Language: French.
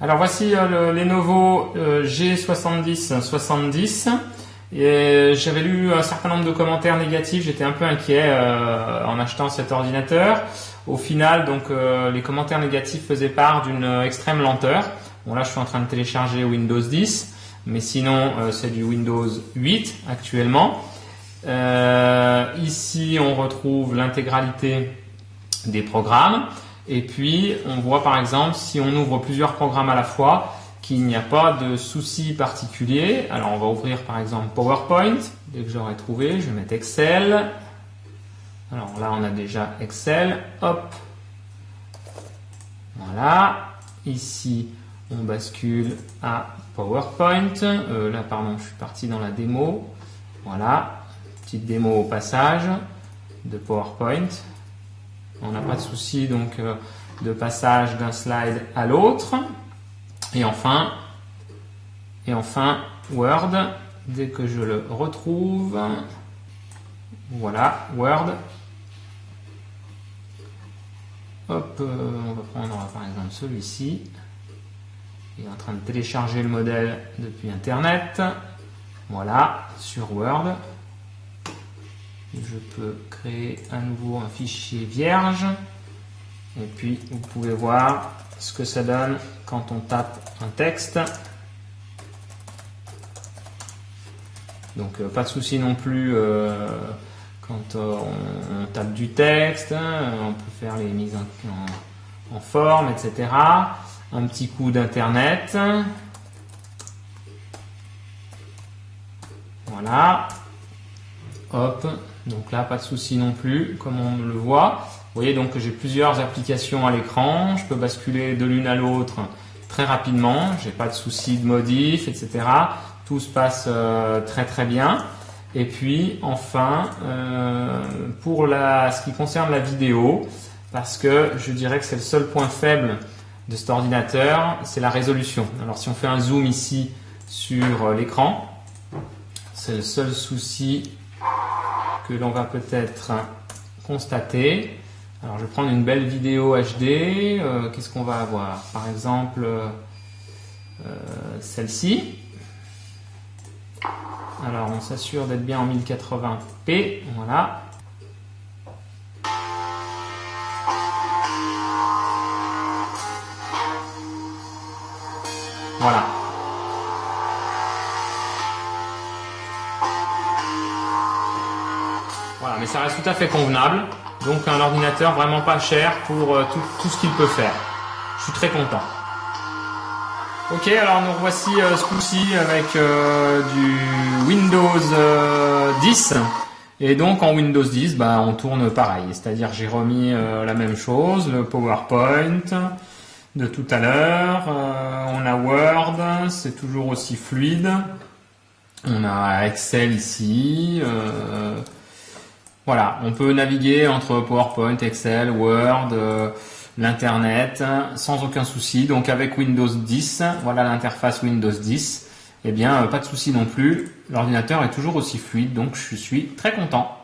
Alors voici le Lenovo G7070 et j'avais lu un certain nombre de commentaires négatifs, j'étais un peu inquiet en achetant cet ordinateur. Au final, donc les commentaires négatifs faisaient part d'une extrême lenteur. Bon là je suis en train de télécharger Windows 10, mais sinon c'est du Windows 8 actuellement. Ici on retrouve l'intégralité des programmes. Et puis, on voit par exemple, si on ouvre plusieurs programmes à la fois, qu'il n'y a pas de souci particulier. Alors, on va ouvrir par exemple PowerPoint. Dès que j'aurai trouvé, je vais mettre Excel. Alors là, on a déjà Excel. Hop. Voilà. Ici, on bascule à PowerPoint. Là, pardon, je suis parti dans la démo. Voilà. Petite démo au passage de PowerPoint. On n'a pas de souci donc de passage d'un slide à l'autre. Et enfin Word, dès que je le retrouve. Voilà, Word. Hop, on va prendre par exemple celui-ci. Il est en train de télécharger le modèle depuis Internet. Voilà, sur Word. Je peux créer à nouveau un fichier vierge et puis vous pouvez voir ce que ça donne quand on tape un texte. Donc pas de souci non plus quand on tape du texte, on peut faire les mises en forme, etc. Un petit coup d'internet. Voilà. Hop. Donc là, pas de souci non plus, comme on le voit. Vous voyez donc que j'ai plusieurs applications à l'écran. Je peux basculer de l'une à l'autre très rapidement. J'ai pas de souci de modif, etc. Tout se passe très très bien. Et puis enfin, pour ce qui concerne la vidéo, parce que je dirais que c'est le seul point faible de cet ordinateur, c'est la résolution. Alors si on fait un zoom ici sur l'écran, c'est le seul souci que l'on va peut-être constater. Alors je vais prendre une belle vidéo HD. Qu'est-ce qu'on va avoir? Par exemple celle-ci. Alors on s'assure d'être bien en 1080p. Voilà. Voilà. Voilà, mais ça reste tout à fait convenable. Donc un ordinateur vraiment pas cher pour tout ce qu'il peut faire. Je suis très content. Ok, alors nous revoici ce coup-ci avec du Windows 10. Et donc en Windows 10, on tourne pareil. C'est-à-dire j'ai remis la même chose, le PowerPoint de tout à l'heure. On a Word, c'est toujours aussi fluide. On a Excel ici. Voilà, on peut naviguer entre PowerPoint, Excel, Word, l'Internet, sans aucun souci. Donc avec Windows 10, voilà l'interface Windows 10, eh bien pas de souci non plus. L'ordinateur est toujours aussi fluide, donc je suis très content.